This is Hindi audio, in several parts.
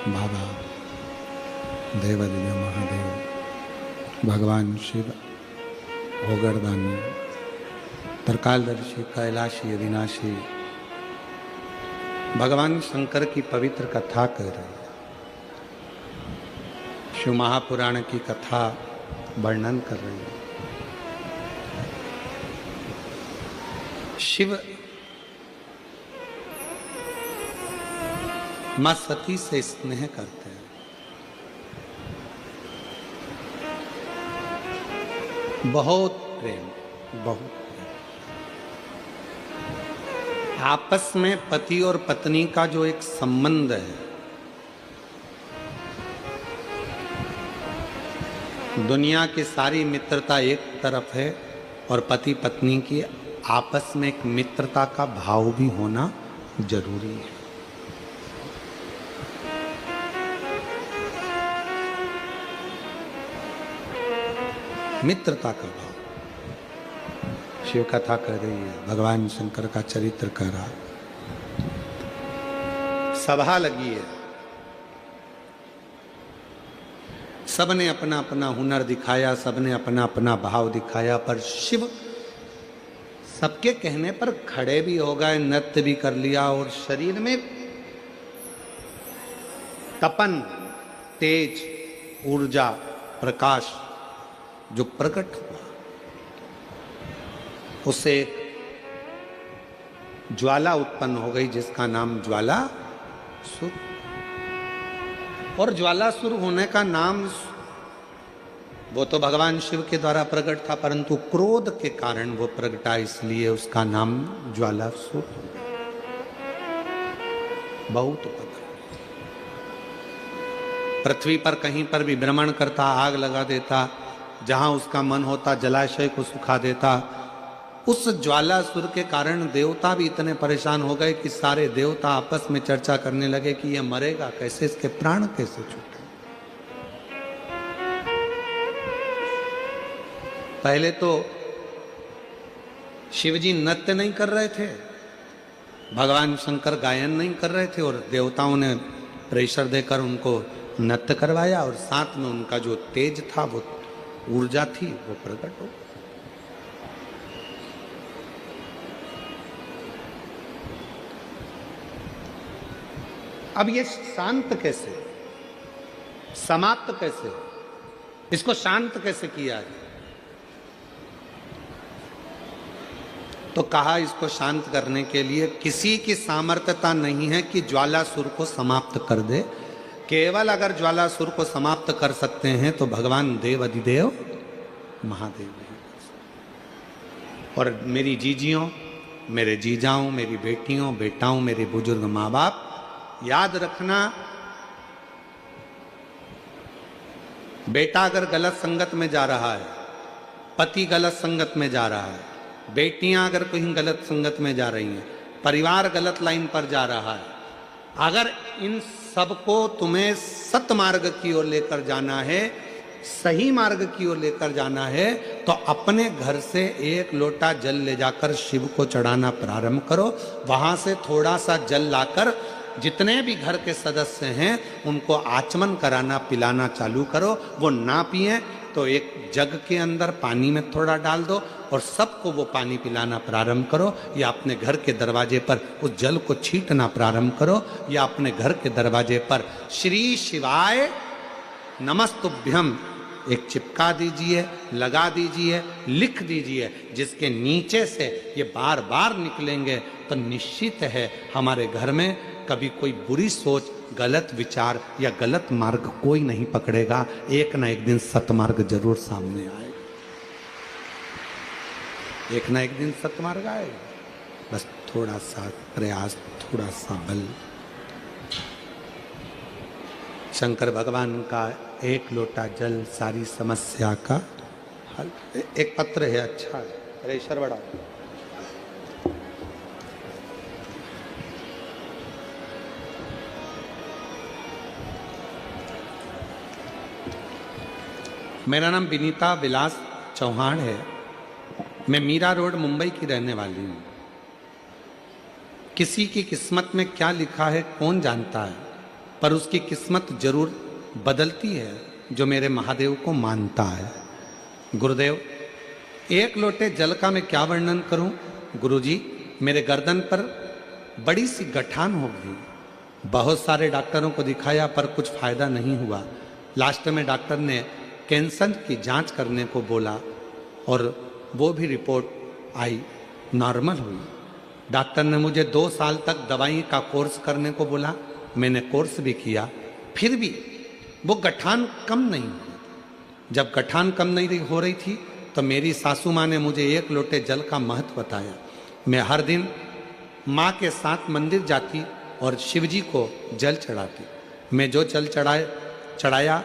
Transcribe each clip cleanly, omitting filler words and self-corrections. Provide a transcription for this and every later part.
बाबा देवादिदेव महादेव, भगवान शिव, ओगरदानी, त्रिकालदर्शी, कैलाशी, अविनाशी, भगवान शंकर की पवित्र कथा कर रहे हैं। शिव महापुराण की कथा वर्णन कर रही है। शिव मां सती से स्नेह करते हैं। बहुत प्रेम, बहुत प्रेम। आपस में पति और पत्नी का जो एक संबंध है, दुनिया की सारी मित्रता एक तरफ है और पति पत्नी की आपस में एक मित्रता का भाव भी होना जरूरी है। मित्रता का भाव। शिव कथा कर रही है, भगवान शंकर का चरित्र कर रहा, सभा लगी है, सबने अपना अपना हुनर दिखाया, सबने अपना अपना भाव दिखाया, पर शिव सबके कहने पर खड़े भी हो गए, नृत्य भी कर लिया और शरीर में तपन, तेज, ऊर्जा, प्रकाश जो प्रकट हुआ, उससे ज्वाला उत्पन्न हो गई जिसका नाम ज्वालासुर। और ज्वालासुर होने का नाम वो तो भगवान शिव के द्वारा प्रकट था, परंतु क्रोध के कारण वो प्रगटा, इसलिए उसका नाम ज्वालासुर। बहुत उपद्रव, पृथ्वी पर कहीं पर भी भ्रमण करता, आग लगा देता, जहां उसका मन होता जलाशय को सुखा देता। उस ज्वालासुर के कारण देवता भी इतने परेशान हो गए कि सारे देवता आपस में चर्चा करने लगे कि यह मरेगा कैसे, इसके प्राण कैसे छूटे। पहले तो शिवजी नृत्य नहीं कर रहे थे, भगवान शंकर गायन नहीं कर रहे थे, और देवताओं ने प्रेशर देकर उनको नृत्य करवाया और साथ में उनका जो तेज था, वो ऊर्जा थी, वो प्रकट हो। अब ये शांत कैसे, समाप्त कैसे, इसको शांत कैसे किया है? तो कहा इसको शांत करने के लिए किसी की सामर्थ्यता नहीं है कि ज्वालासुर को समाप्त कर दे। केवल अगर ज्वालासुर को समाप्त कर सकते हैं तो भगवान देव अधिदेव महादेव ही। और मेरी जीजियों, मेरे जीजाओं, मेरी बेटियों, बेटाओं, मेरे बुजुर्ग माँ बाप, याद रखना, बेटा अगर गलत संगत में जा रहा है, पति गलत संगत में जा रहा है, बेटियां अगर कहीं गलत संगत में जा रही हैं, परिवार गलत लाइन पर जा रहा है, अगर इन सबको तुम्हें सत मार्ग की ओर लेकर जाना है, सही मार्ग की ओर लेकर जाना है, तो अपने घर से एक लोटा जल ले जाकर शिव को चढ़ाना प्रारंभ करो। वहां से थोड़ा सा जल लाकर जितने भी घर के सदस्य हैं उनको आचमन कराना, पिलाना चालू करो। वो ना पिए तो एक जग के अंदर पानी में थोड़ा डाल दो और सबको वो पानी पिलाना प्रारंभ करो, या अपने घर के दरवाजे पर उस जल को छींटना प्रारंभ करो, या अपने घर के दरवाजे पर श्री शिवाय नमस्तुभ्यम एक चिपका दीजिए, लगा दीजिए, लिख दीजिए, जिसके नीचे से ये बार बार निकलेंगे तो निश्चित है हमारे घर में कभी कोई बुरी सोच, गलत विचार या गलत मार्ग कोई नहीं पकड़ेगा। एक ना एक दिन सतमार्ग जरूर सामने आएगा, एक ना एक दिन सतमार्ग आएगा। बस थोड़ा सा प्रयास, थोड़ा सा बल। शंकर भगवान का एक लोटा जल सारी समस्या का हल। एक पत्र है, अच्छा है, प्रेशर बढ़ा। मेरा नाम विनीता विलास चौहान है। मैं मीरा रोड मुंबई की रहने वाली हूँ। किसी की किस्मत में क्या लिखा है कौन जानता है, पर उसकी किस्मत जरूर बदलती है जो मेरे महादेव को मानता है। गुरुदेव, एक लोटे जल का मैं क्या वर्णन करूं? गुरुजी, मेरे गर्दन पर बड़ी सी गठान हो गई। बहुत सारे डॉक्टरों को दिखाया पर कुछ फायदा नहीं हुआ। लास्ट में डॉक्टर ने कैंसर की जांच करने को बोला और वो भी रिपोर्ट आई, नॉर्मल हुई। डॉक्टर ने मुझे 2 साल तक दवाई का कोर्स करने को बोला। मैंने कोर्स भी किया, फिर भी वो गठान कम नहीं हुई। जब गठान कम नहीं हो रही थी तो मेरी सासू माँ ने मुझे एक लोटे जल का महत्व बताया। मैं हर दिन माँ के साथ मंदिर जाती और शिव जी को जल चढ़ाती। मैं जो जल चढ़ाया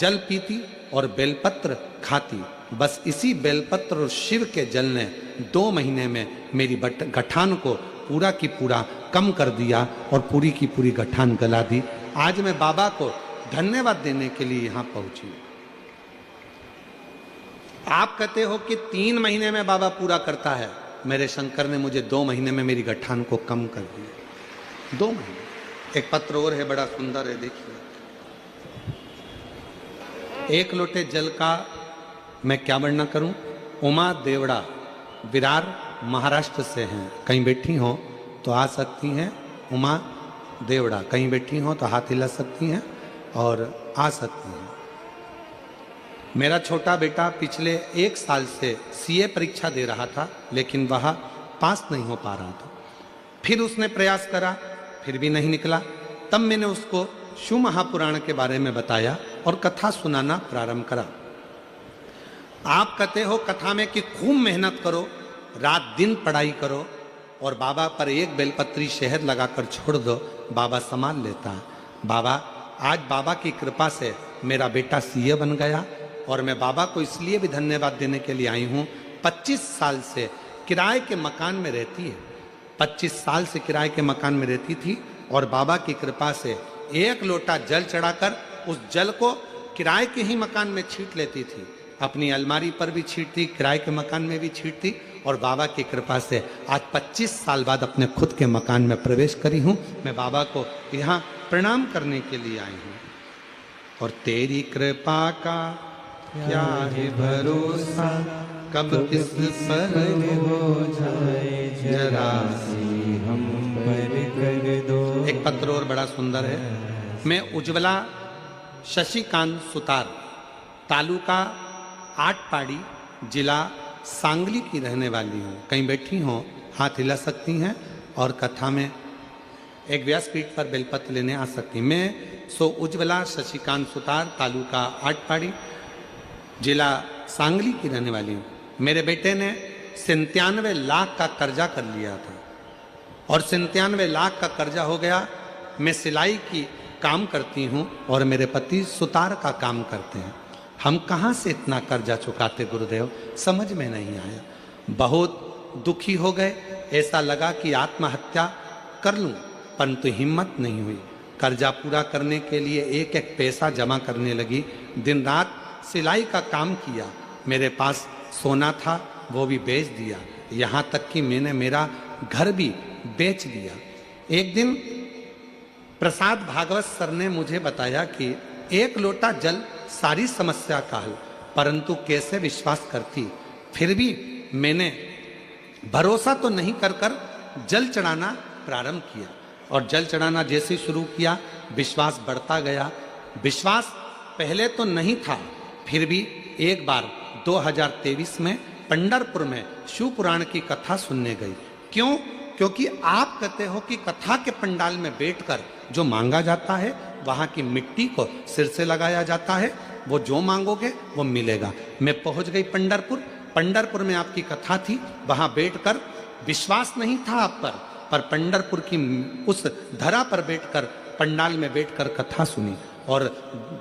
जल पीती और बेलपत्र खाती। बस इसी बेलपत्र और शिव के जल ने 2 महीने में मेरी गठान को पूरा की पूरा कम कर दिया और पूरी की पूरी गठान गला दी। आज मैं बाबा को धन्यवाद देने के लिए यहाँ पहुंची। आप कहते हो कि 3 महीने में बाबा पूरा करता है, मेरे शंकर ने मुझे 2 महीने में मेरी गठान को कम कर दिया। 2 महीने। एक पत्र और है, बड़ा सुंदर है, देखिए। एक लोटे जल का मैं क्या वर्णन करूं? उमा देवड़ा विरार महाराष्ट्र से हैं। कहीं बैठी हो तो आ सकती हैं। उमा देवड़ा कहीं बैठी हो तो हाथ हिला सकती हैं और आ सकती हैं। मेरा छोटा बेटा पिछले 1 साल से सीए परीक्षा दे रहा था, लेकिन वह पास नहीं हो पा रहा था। फिर उसने प्रयास करा, फिर भी नहीं निकला। तब मैंने उसको शिव महापुराण के बारे में बताया और कथा सुनाना प्रारंभ करा। आप कहते हो कथा में कि खूब मेहनत करो, रात दिन पढ़ाई करो और बाबा पर एक बेलपत्री शहद लगाकर छोड़ दो, बाबा संभाल लेता है। बाबा, आज बाबा की कृपा से मेरा बेटा सीए बन गया और मैं बाबा को इसलिए भी धन्यवाद देने के लिए आई हूँ। 25 साल से किराए के मकान में रहती है। 25 साल से किराए के मकान में रहती थी और बाबा की कृपा से 1 लोटा जल चढ़ाकर उस जल को किराए के ही मकान में छींट लेती थी। अपनी अलमारी पर भी छींटती, किराए के मकान में भी छींटती और बाबा की कृपा से आज 25 साल बाद अपने खुद के मकान में प्रवेश करी हूँ। मैं बाबा को यहाँ प्रणाम करने के लिए आई हूँ। और तेरी कृपा का क्या है भरोसा, कब किस पर हो जाए जरा सी हम पर कर दो। एक पत्र और बड़ा सुंदर है। मैं उज्ज्वला शशिकांत सुतार, तालुका आटपाड़ी, जिला सांगली की रहने वाली हूँ। कहीं बैठी हो हाथ हिला सकती हैं और कथा में एक व्यासपीठ पर बेलपत्र लेने आ सकती। मैं उज्ज्वला शशिकांत सुतार, तालुका आटपाड़ी, जिला सांगली की रहने वाली हूँ। मेरे बेटे ने 97 लाख का कर्जा कर लिया था और 97 लाख का कर्जा हो गया। मैं सिलाई की काम करती हूँ और मेरे पति सुतार का काम करते हैं। हम कहाँ से इतना कर्जा चुकाते गुरुदेव, समझ में नहीं आया। बहुत दुखी हो गए, ऐसा लगा कि आत्महत्या कर लूं, परंतु हिम्मत नहीं हुई। कर्जा पूरा करने के लिए एक एक पैसा जमा करने लगी। दिन रात सिलाई का काम किया। मेरे पास सोना था वो भी बेच दिया, यहाँ तक कि मैंने मेरा घर भी बेच दिया। एक दिन प्रसाद भागवत सर ने मुझे बताया कि 1 लोटा जल सारी समस्या का हल, परंतु कैसे विश्वास करती। फिर भी मैंने भरोसा तो नहीं कर जल चढ़ाना प्रारंभ किया और जल चढ़ाना जैसे शुरू किया विश्वास बढ़ता गया। विश्वास पहले तो नहीं था, फिर भी एक बार 2023 में पंढरपुर में शिव पुराण की कथा सुनने गई। क्यों? क्योंकि आप कहते हो कि कथा के पंडाल में बैठकर जो मांगा जाता है वहाँ की मिट्टी को सिर से लगाया जाता है, वो जो मांगोगे वो मिलेगा। मैं पहुँच गई पंढरपुर। पंढरपुर में आपकी कथा थी, वहाँ बैठकर विश्वास नहीं था आप पर पंढरपुर की उस धरा पर बैठकर पंडाल में बैठकर कथा सुनी और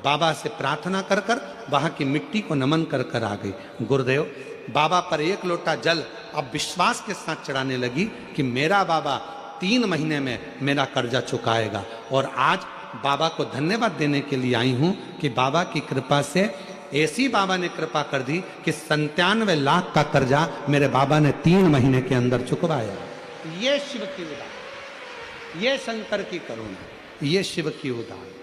बाबा से प्रार्थना कर वहाँ की मिट्टी को नमन कर आ गई। गुरुदेव, बाबा पर 1 लोटा जल अब विश्वास के साथ चढ़ाने लगी कि मेरा बाबा 3 महीने में मेरा कर्जा चुकाएगा। और आज बाबा को धन्यवाद देने के लिए आई हूँ कि बाबा की कृपा से ऐसी बाबा ने कृपा कर दी कि 97 लाख का कर्जा मेरे बाबा ने 3 महीने के अंदर चुकवाया। ये शिव की उदाहरण, ये शंकर की करुणा, ये शिव की उदाहरण।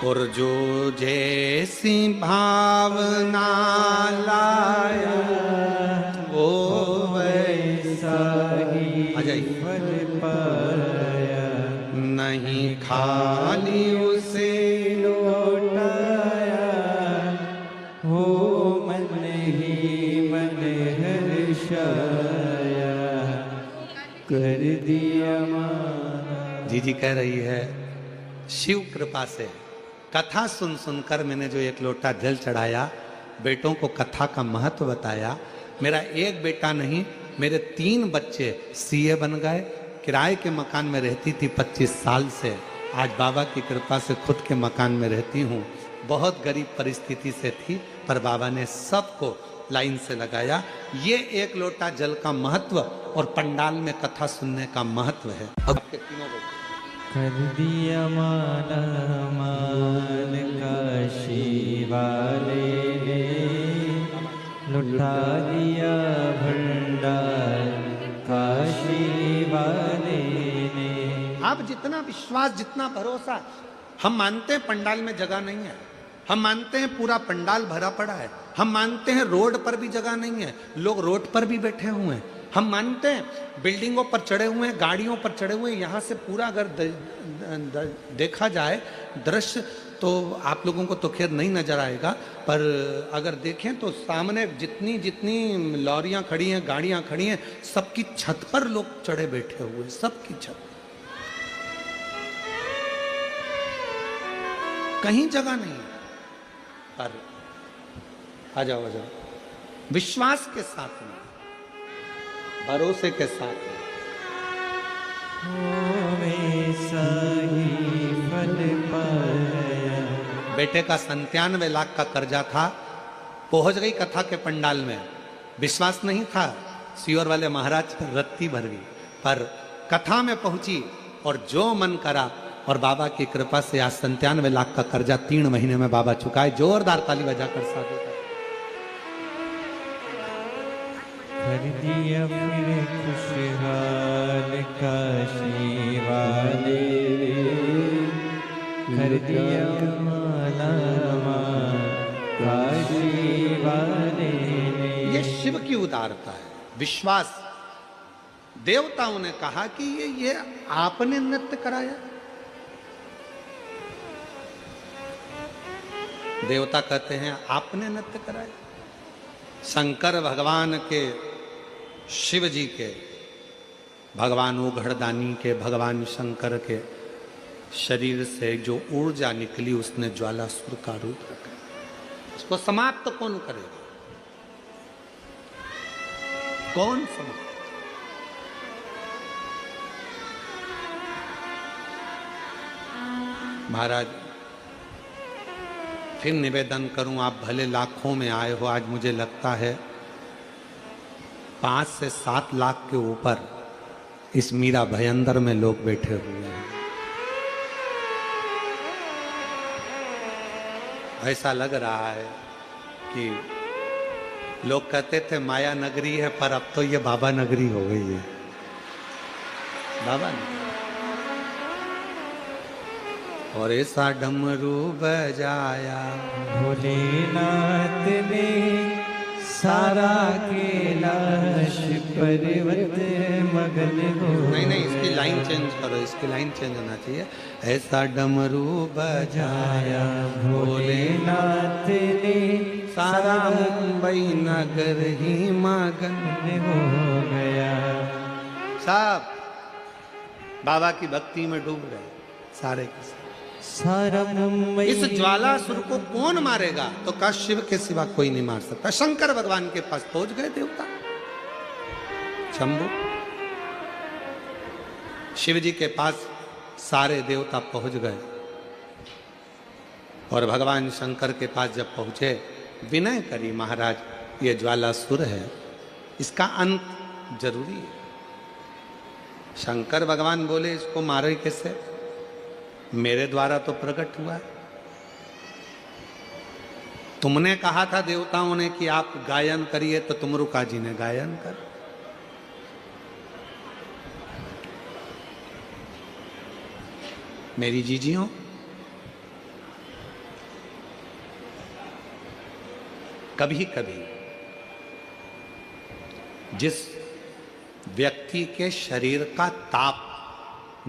और जो जैसी भावना लाया वो वैसा ही आ जाइए। फल पाया, नहीं खाली उसे लौटाया, हो मन ही मन हर्षाया, कर दिया माना। जी कह रही है, शिव कृपा से कथा सुन सुनकर मैंने जो एक लोटा जल चढ़ाया, बेटों को कथा का महत्व बताया। मेरा एक बेटा नहीं, मेरे 3 बच्चे सीए बन गए। किराए के मकान में रहती थी 25 साल से, आज बाबा की कृपा से खुद के मकान में रहती हूँ। बहुत गरीब परिस्थिति से थी, पर बाबा ने सबको लाइन से लगाया। ये एक लोटा जल का महत्व और पंडाल में कथा सुनने का महत्व है। आपके तीनों बेटे कर दिया माला मान काशी वाले ने, लुटा दिया भंडार काशी वाले ने। आप जितना विश्वास, जितना भरोसा, हम मानते हैं पंडाल में जगह नहीं है, हम मानते हैं पूरा पंडाल भरा पड़ा है, हम मानते हैं रोड पर भी जगह नहीं है, लोग रोड पर भी बैठे हुए हैं, हम मानते हैं बिल्डिंगों पर चढ़े हुए हैं, गाड़ियों पर चढ़े हुए हैं। यहाँ से पूरा अगर देखा जाए दृश्य तो आप लोगों को तो खैर नहीं नजर आएगा, पर अगर देखें तो सामने जितनी जितनी लॉरियां खड़ी हैं, गाड़ियां खड़ी हैं, सबकी छत पर लोग चढ़े बैठे हुए, सबकी छत, कहीं जगह नहीं है। पर आ जाओ आ जाओ, विश्वास के साथ में, भरोसे के साथ में। वैसा ही फल पाया। बेटे का 97 लाख का कर्जा था, पहुंच गई कथा के पंडाल में, विश्वास नहीं था, सियोर वाले महाराज पर रत्ती भर गई, पर कथा में पहुंची और जो मन करा, और बाबा की कृपा से आज 97 लाख का कर्जा 3 महीने में बाबा चुकाए। जोरदार ताली बजाकर साधु कर दिया फिर खुशहाल काशी वाले, कर दिया माला मान काशी वाले ने। ये शिव की उदारता है, विश्वास। देवताओं ने कहा कि ये आपने नृत्य कराया। देवता कहते हैं आपने नृत्य कराया। शंकर भगवान के, शिव जी के, भगवान उघड़दानी के, भगवान शंकर के शरीर से जो ऊर्जा निकली उसने ज्वालासुर का रूप रखा। इसको समाप्त कौन करेगा? कौन समाप्त? महाराज फिर निवेदन करूं, आप भले लाखों में आए हो, आज मुझे लगता है 5 से 7 लाख के ऊपर इस मीरा भयंदर में लोग बैठे हुए हैं। ऐसा लग रहा है कि लोग कहते थे माया नगरी है, पर अब तो ये बाबा नगरी हो गई है। बाबा नगरी। और ऐसा डमरू बजाया भोलेनाथ ने सारा कैलाश पर्वत मगन हो। नहीं, इसकी लाइन चेंज करो, इसकी लाइन चेंज होना चाहिए। ऐसा डमरू बजाया भोलेनाथ ने सारा मुंबई नगर ही मगन हो गया। सब बाबा की भक्ति में डूब गए सारे के सारे। सारा मुंबई। इस ज्वालासुर को कौन मारेगा? तो कहा शिव के सिवा कोई नहीं मार सकता। शंकर भगवान के पास पहुंच गए देवता, शंभु शिव जी के पास सारे देवता पहुंच गए। और भगवान शंकर के पास जब पहुंचे, विनय करी, महाराज ये ज्वालासुर है, इसका अंत जरूरी है। शंकर भगवान बोले इसको मारे कैसे? मेरे द्वारा तो प्रकट हुआ है। तुमने कहा था देवताओं ने कि आप गायन करिए, तो तुमरुका जी ने गायन कर। मेरी जीजियों, कभी कभी जिस व्यक्ति के शरीर का ताप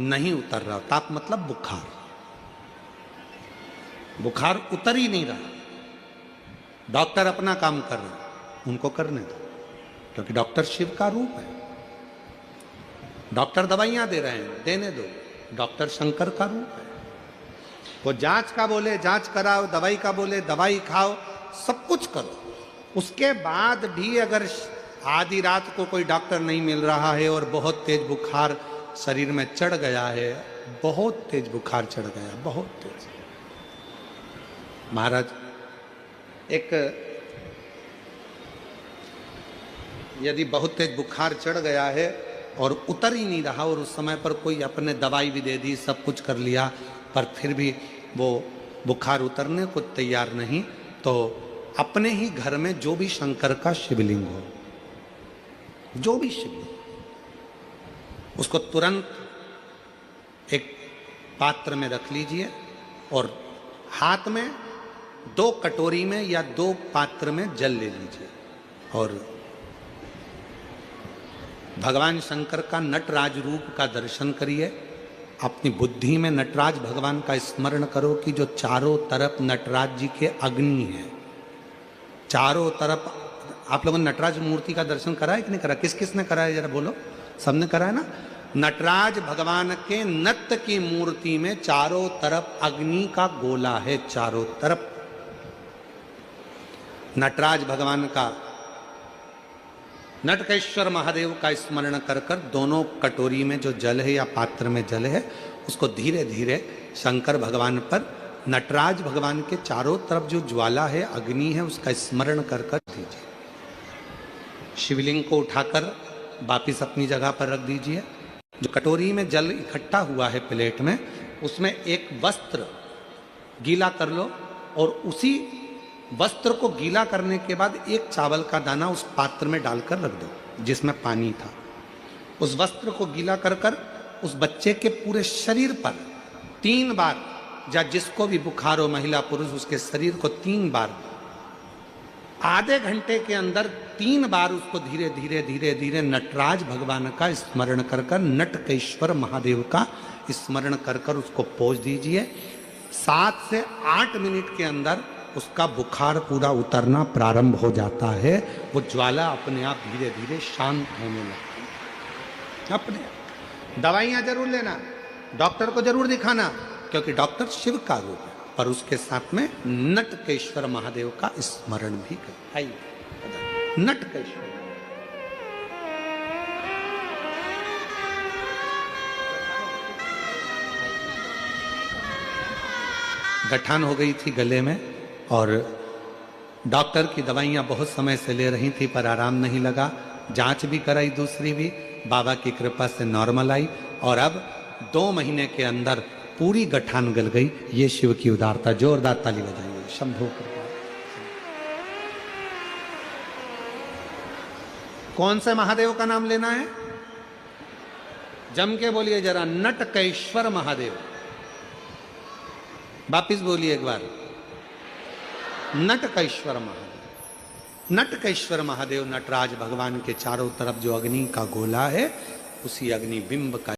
नहीं उतर रहा, ताप मतलब बुखार, बुखार उतर ही नहीं रहा, डॉक्टर अपना काम कर रहे हैं, उनको करने दो, क्योंकि डॉक्टर शिव का रूप है। डॉक्टर दवाइयां दे रहे हैं, देने दो, डॉक्टर शंकर का रूप है। वो जांच का बोले जांच कराओ, दवाई का बोले दवाई खाओ, सब कुछ करो। उसके बाद भी अगर आधी रात को कोई डॉक्टर नहीं मिल रहा है और बहुत तेज बुखार शरीर में चढ़ गया है, बहुत तेज बुखार चढ़ गया, बहुत तेज। महाराज, एक यदि बहुत तेज बुखार चढ़ गया है और उतर ही नहीं रहा और उस समय पर कोई अपने दवाई भी दे दी, सब कुछ कर लिया, पर फिर भी वो बुखार उतरने को तैयार नहीं, तो अपने ही घर में जो भी शंकर का शिवलिंग हो, जो भी शिवलिंग, उसको तुरंत एक पात्र में रख लीजिए और हाथ में 2 कटोरी में या 2 पात्र में जल ले लीजिए और भगवान शंकर का नटराज रूप का दर्शन करिए। अपनी बुद्धि में नटराज भगवान का स्मरण करो कि जो चारों तरफ नटराज जी के अग्नि है, चारों तरफ। आप लोगों ने नटराज मूर्ति का दर्शन करा है कि नहीं करा? किस किस ने करा है जरा बोलो? सबने करा है ना? नटराज भगवान के नत्य की मूर्ति में चारों तरफ अग्नि का गोला है, चारों तरफ। नटराज भगवान का, नटकेश्वर महादेव का स्मरण कर कर दोनों कटोरी में जो जल है या पात्र में जल है, उसको धीरे धीरे शंकर भगवान पर, नटराज भगवान के चारों तरफ जो ज्वाला है, अग्नि है, उसका स्मरण कर कर दीजिए। शिवलिंग को उठाकर वापिस अपनी जगह पर रख दीजिए। जो कटोरी में जल इकट्ठा हुआ है प्लेट में, उसमें एक वस्त्र गीला कर लो और उसी वस्त्र को गीला करने के बाद एक चावल का दाना उस पात्र में डालकर रख दो जिसमें पानी था। उस वस्त्र को गीला कर कर उस बच्चे के पूरे शरीर पर 3 बार, या जिसको भी बुखार हो, महिला पुरुष, उसके शरीर को 3 बार, आधे घंटे के अंदर 3 बार उसको धीरे धीरे धीरे धीरे नटराज भगवान का स्मरण कर कर, नटकेश्वर महादेव का स्मरण कर कर उसको पोंछ दीजिए। 7 से 8 मिनट के अंदर उसका बुखार पूरा उतरना प्रारंभ हो जाता है। वो ज्वाला अपने आप धीरे धीरे शांत होने लगती है। अपने दवाइयां जरूर लेना, डॉक्टर को जरूर दिखाना, क्योंकि डॉक्टर शिव का रूप है, पर उसके साथ में नटकेश्वर महादेव का स्मरण भी कर। आइए, नटकेश्वर। गठान हो गई थी गले में और डॉक्टर की दवाइयां बहुत समय से ले रही थी, पर आराम नहीं लगा। जांच भी कराई, दूसरी भी, बाबा की कृपा से नॉर्मल आई और अब 2 महीने के अंदर पूरी गठान गल गई। ये शिव की उदारता। जोरदार ताली बजाइए। शंभो कृपा। कौन से महादेव का नाम लेना है? जम के बोलिए जरा, नटकेश्वर महादेव। वापिस बोलिए एक बार, नटकेश्वर महादेव। नटकेश्वर महादेव नटराज भगवान के चारों तरफ जो अग्नि का गोला है, उसी अग्नि बिंब का